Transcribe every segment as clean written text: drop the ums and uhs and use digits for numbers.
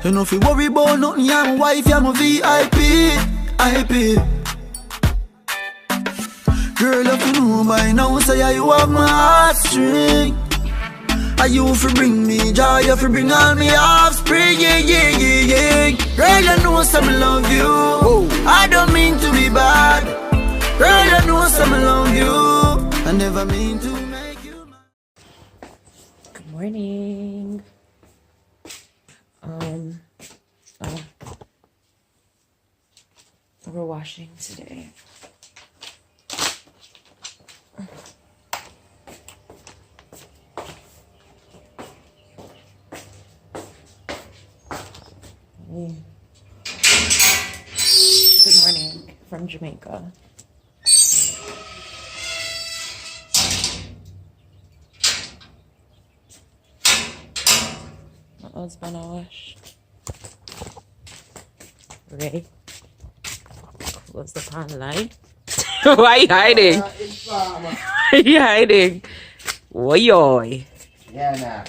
You know if you worry about nothing, you're my wife, you're my VIP. Girl, if you know by now, say you have my heartstring. Are you for bring me joy, you for bring all me offspring, yeah. Girl, you know some love you. Whoa. I don't mean to be bad. Girl, you know some love you. I never mean to make you mad. Good morning. We're washing today. Good morning from Jamaica. My husband wash. Ready? Close the pan light. Why are you hiding? Why are you hiding? Woyoy. Yeah, nah.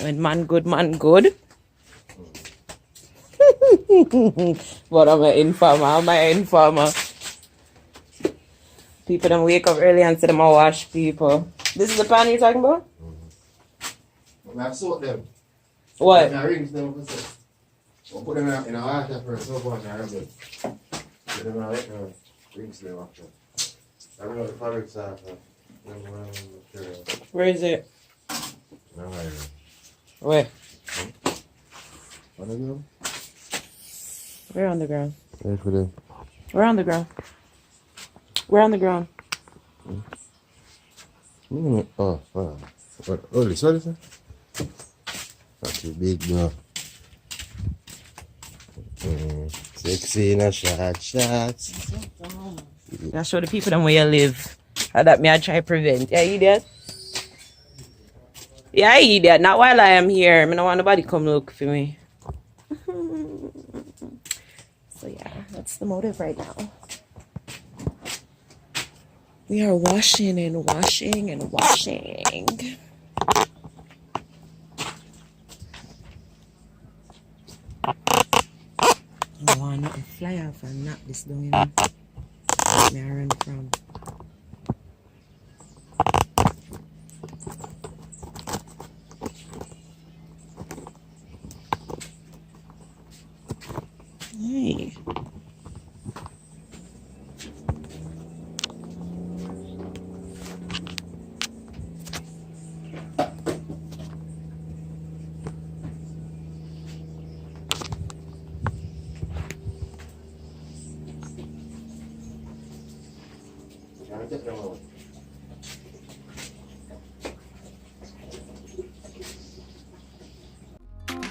When man good, man good. But I'm an informer. People don't wake up early and say them I wash people. This is the pan you're talking about? I have soaked them. What? I rinse them for six. I'll put them in a water first, so far, and I rub it. Put them in a rinse them after. I don't know the fabrics are. Where is it? No, I don't. Where? On the ground? We're on the ground. Wait for them. We're on the ground. We're on the ground. Oh, wow. Oh, this one is it? Not too big, no. Sexy in a shots. I show the people them where you live. How that me I try prevent. Yeah, idiot. Yeah, idiot. Not while I am here. I don't want nobody come look for me. So yeah, that's the motive right now. We are washing and washing and washing. I want to fly off and knock this down, you know. Where I run from. Hey.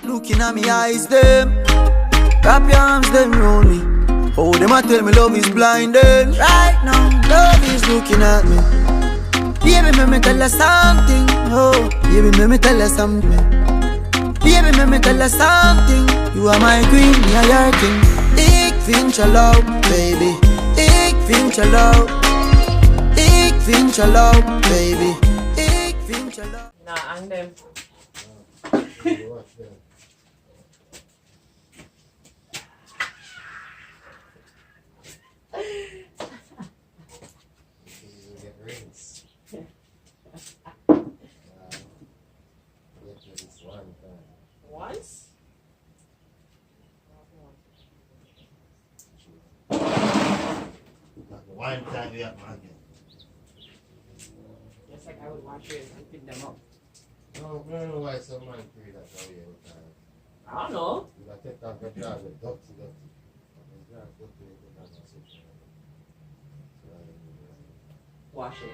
Looking at me eyes, them. Wrap your arms, them round me. Oh, them a tell me love is blinding. Right now, love is looking at me. Baby, let me tell you something. Oh, baby, let me tell you something. Baby, let me tell you something. You are my queen, me are your king. Ik vind je leuk, baby. Ik vind je leuk. Ik vind je leuk, baby. Ik vind je leuk. Nah, and them. Once? One time we have market. Just like I would wash it and pick them up. No, I don't know why some man create that how you I don't know. you gotta take off the job with dirty. Wash it.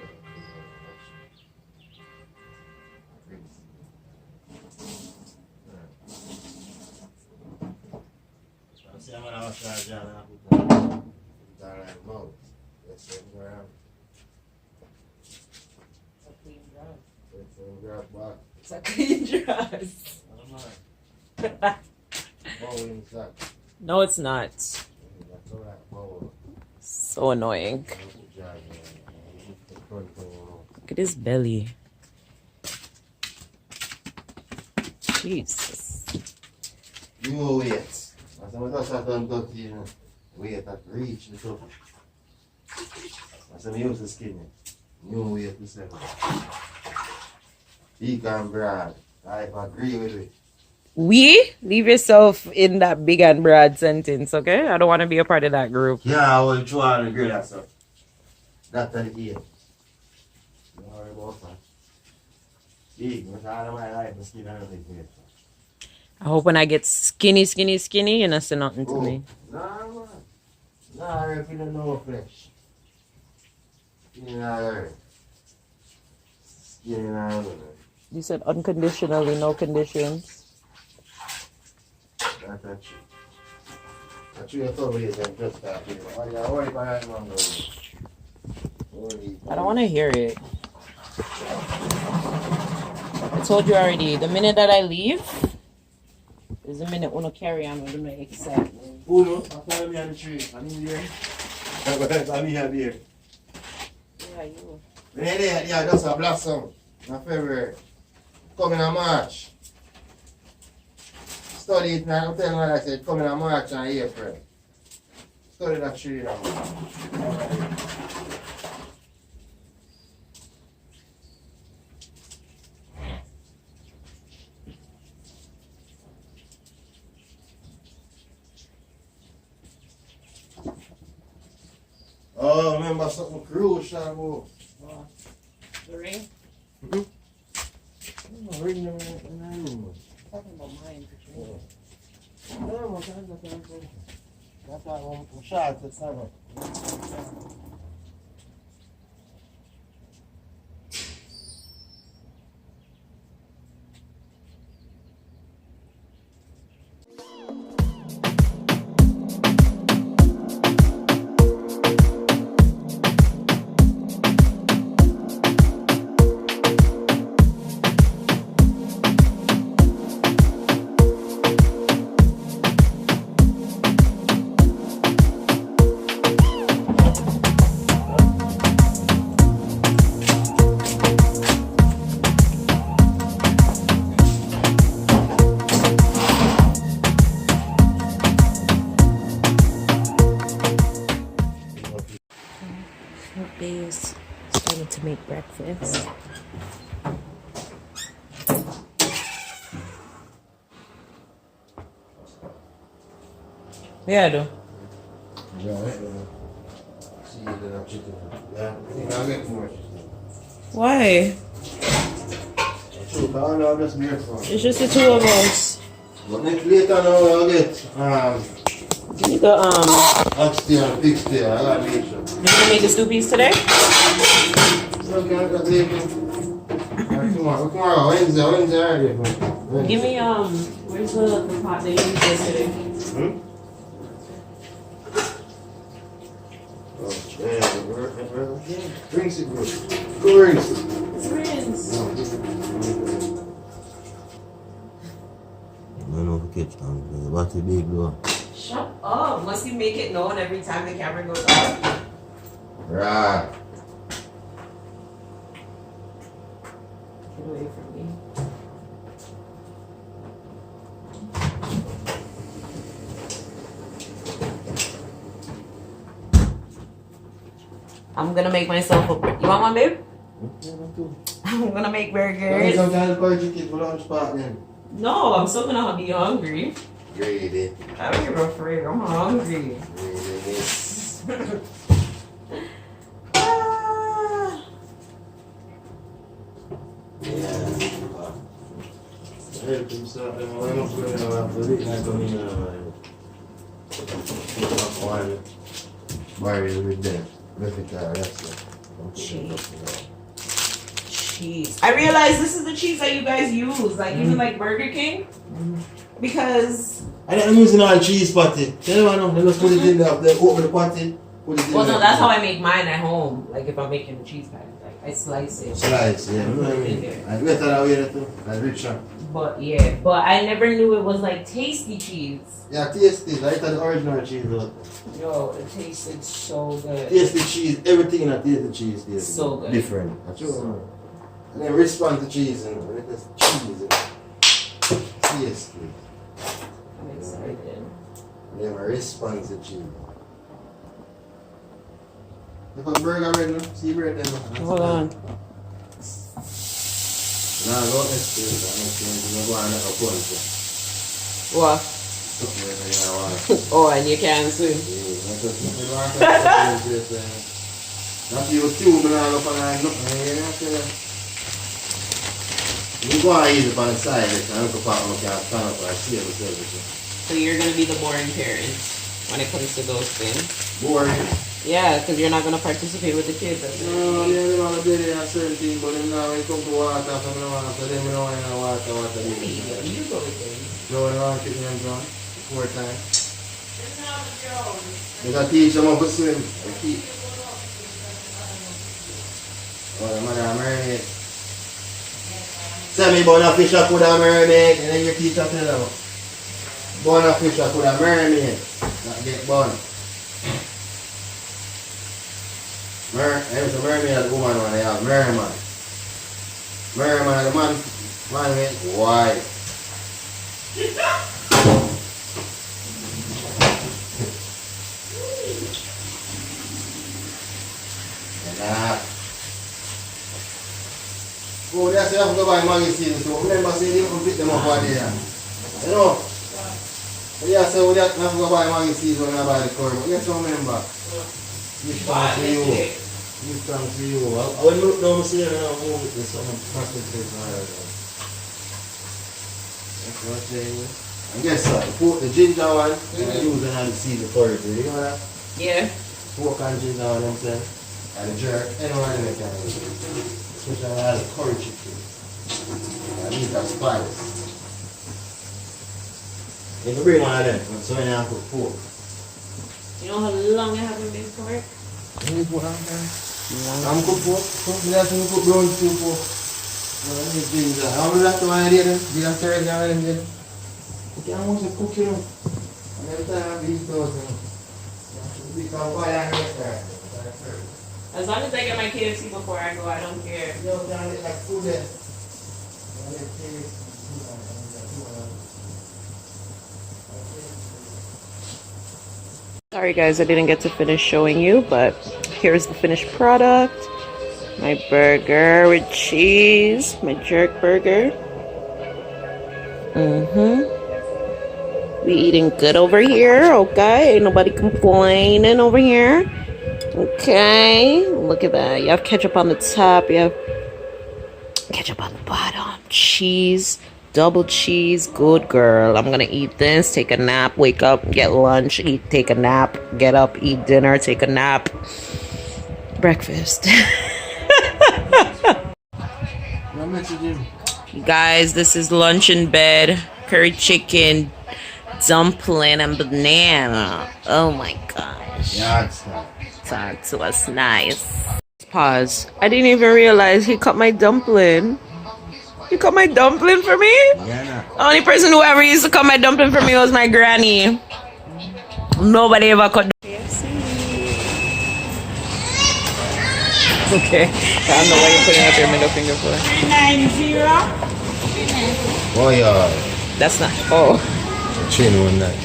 See, I'm gonna wash that job and I put that right mouth. Let's see where I'm. It's a clean dress. Let's grab back. It's a clean dress. I don't mind. Bowl inside. No, it's not. That's all right, bowl. So annoying. Look at his belly. Jesus. New weight. As I just have done 30, you know, weight that reach the top. As I use the skin, new weight to 7. Big and broad. I agree with it. Leave yourself in that big and broad sentence, okay? I don't want to be a part of that group. Yeah, I will try and agree that stuff. That's the deal. Don't worry about that. Big, but all of my life, the skin and everything. I hope when I get skinny, you not say nothing to me. Nah, man. Nah, if you don't know flesh. Skin in all earth. Skin in all earth. You said unconditionally, no conditions. That's true. That's true. I thought we had just that. I don't want to hear it. I told you already, the minute that I leave is the minute when I carry on with my excitement. Oh no, I'm telling me on the tree. I'm in here. I'm here. Yeah, you. Yeah, that's a blossom. My favorite. Coming in March. Study it now. I'm telling you what I said. Coming in March and April. Study that tree now. Oh, remember something crucial, bro. The ring? Ring in the room. Talking about mine. No, that's why I'm shot to 7. Days starting to make breakfast. Yeah, I do. Yeah, see you then chicken. Yeah, I think I'll get more chicken. Why? I'll just be here for It's just the two of us. But next later now I'll get Give me the oxtail and pig tail. I got meat. You gonna make the stew piece today? Tomorrow, Wednesday already. Give me where's the pot that you used yesterday? Oh, yeah, rinse it, bro. Go rinse it. It's rinse. I know if catch on what a big door. Shut up. Must you make it known every time the camera goes off? Right. Get away from me. I'm gonna make myself a. You want one, babe? I'm gonna make burgers. No, I'm still gonna be hungry. Greedy. I don't give a frick. I'm hungry. Cheese. I realize this is the cheese that you guys use, like even like Burger King, because I am using all cheese patty. Tell them no, they just put it in there. They open the patty, put it in well, there. no, that's how I make mine at home. Like if I'm making a cheese patty, like I slice it. Slice, yeah. You know what I mean? I do it that way too. Like richer. But yeah, but I never knew it was like tasty cheese. Yeah, tasty. Like the original cheese. Yo, it tasted so good. Tasty cheese, everything in a tasty cheese tastes So good. different. That's true. And then respond to cheese and it is cheese. Seriously. I'm excited. We have a response achieved. Look at burger bread now. See bread there now. Hold on. Now go next to it. I'm going to go on a punch. What? Oh, and you can't swim. Not you too, but I'm going to you go on easy on the side, I'm going to stand up and see everything. So you're going to be the boring parent when it comes to those things? Boring? Yeah, because you're not going to participate with the kids. No, they don't do a certain thing, but then now when it comes to water, I don't want to them, I don't want to water. You go with them. Joe, you want to keep them John? 4 times. You got to teach them how to swim. Oh, the mother of mermaid. Tell me about a fish that could have mermaid, and then your teacher tell them. Born a fish that could have mermaid, not get born. There's a mermaid and a woman when they have merman. Merman and the man with wife. Oh, that's why I have to buy magazines. So remember, say they don't pick them up over there. You know? Yeah, so we have to go buy magazines when I buy the car. But let's remember. This time to you. This time to you. I will look down and see it and I'll move it. There's some concentrate on it. That's what I'm saying. And guess what? Put the ginger one and I use it on the seed for it. You know that? Yeah. Pork and ginger one, I'm saying. And the jerk. Anyone in the can use it. Especially when I have a curry chicken. I need that spice. You can bring one of them. So when I cook pork. You know how long I haven't been pork? I'm cook pork. I'm going to cook brown stew pork. I need ginger. How many left one idea then? Do you have to write down them then? You can't want to cook, you know. And every time I eat those, you know. You can buy that restaurant. As long as I get my KFC before I go, I don't care. Yo, down it like food there. Sorry guys, I didn't get to finish showing you, but here's the finished product. My burger with cheese, my jerk burger. We eating good over here, okay? Ain't nobody complaining over here. Okay, look at that. You have ketchup on the top, you have ketchup on the bottom, cheese, double cheese, good girl. I'm gonna eat this, take a nap, wake up, get lunch, eat, take a nap, get up, eat dinner, take a nap, breakfast. Guys, this is lunch in bed, curry chicken, dumpling, and banana. Oh my gosh. Yeah, it's not. Talk to us nice. Pause. I didn't even realize he cut my dumpling. You cut my dumpling for me? Yeah, The only person who ever used to cut my dumpling for me was my granny. Nobody ever cut. Okay. I don't know why you're putting up your middle finger for. 390. oh, yeah. That's not. Oh. Chin one night.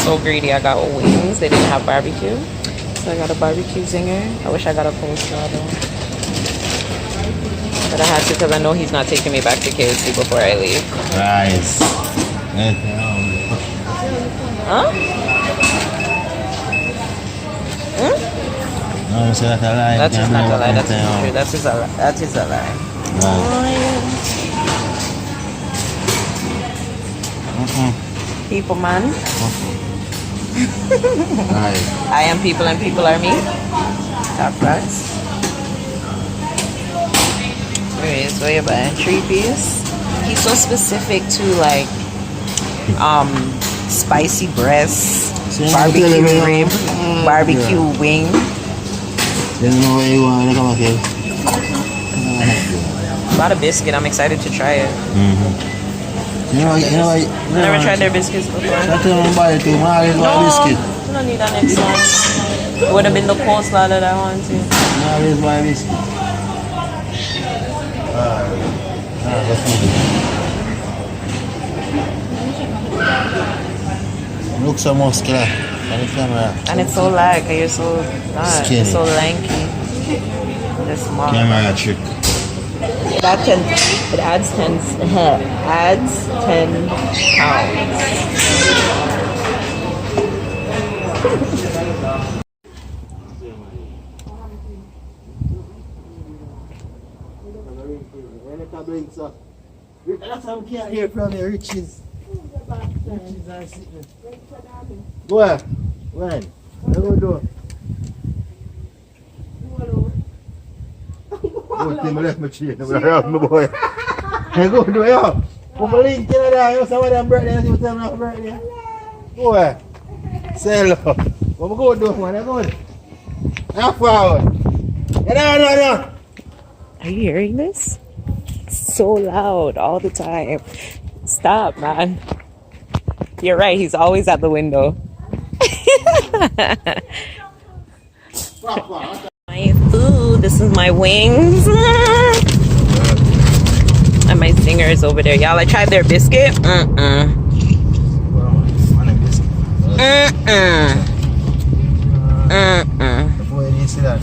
So greedy. I got wings. They didn't have barbecue. So I got a barbecue zinger. I wish I got a coleslaw though. But I had to because I know he's not taking me back to KFC before I leave. Rice. Huh? No, you say that's a lie. That is not a lie. That is true. That is a lie. That is a lie. People, man. I am people and people are me. Top class. Anyways, what you buying? 3-piece? He's so specific to like spicy breast, barbecue rib, barbecue wing. You know what you want to come here? Bought a biscuit. I'm excited to try it. You know, Never tried their biscuits before. That's what I'm buying too. I always buy biscuit. I don't need that next one. It would have been the coleslaw that I wanted. I always buy biscuit. Look so muscular on the camera. And it's so light, you're so Skinny. you're so lanky. This small. Camera trick. It adds 10 pounds. That's how we can't hear from you, Riches. Where? When? What are we doing? Good thing I left my chain. I'm around my boy. Hey, go do it, yo. Put my link in there. You say what I'm birthday. You tell me I'm birthday. Go ahead. Say hello. What am I going to do, man? I'm going. How forward? No. Are you hearing this? It's so loud all the time. Stop, man. You're right, he's always at the window. My food, this is my wings. And my singers over there. Y'all, I tried their biscuit. Before you see that,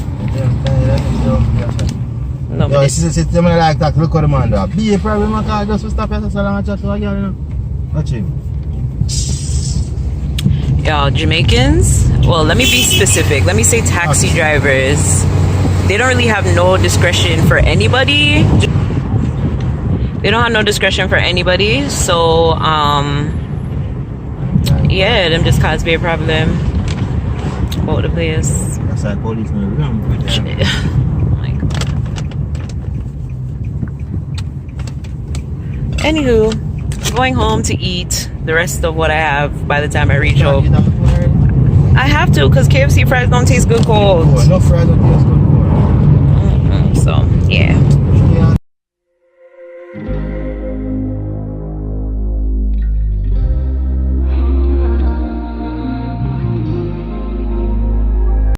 No, yo, but she said, I like that. Look at the man there. Be a problem, I can't just stop here so long and chat to a girl, you know. Watch him. y'all, Jamaicans, well, let me be specific. Let me say taxi drivers. They don't really have no discretion for anybody. They don't have no discretion for anybody. So, yeah, them just cause be a problem about the place. That's like police in the room. Oh my God. Anywho, going home to eat the rest of what I have by the time I reach home. I have to, because KFC fries don't taste good cold. No fries don't taste good cold. So, yeah.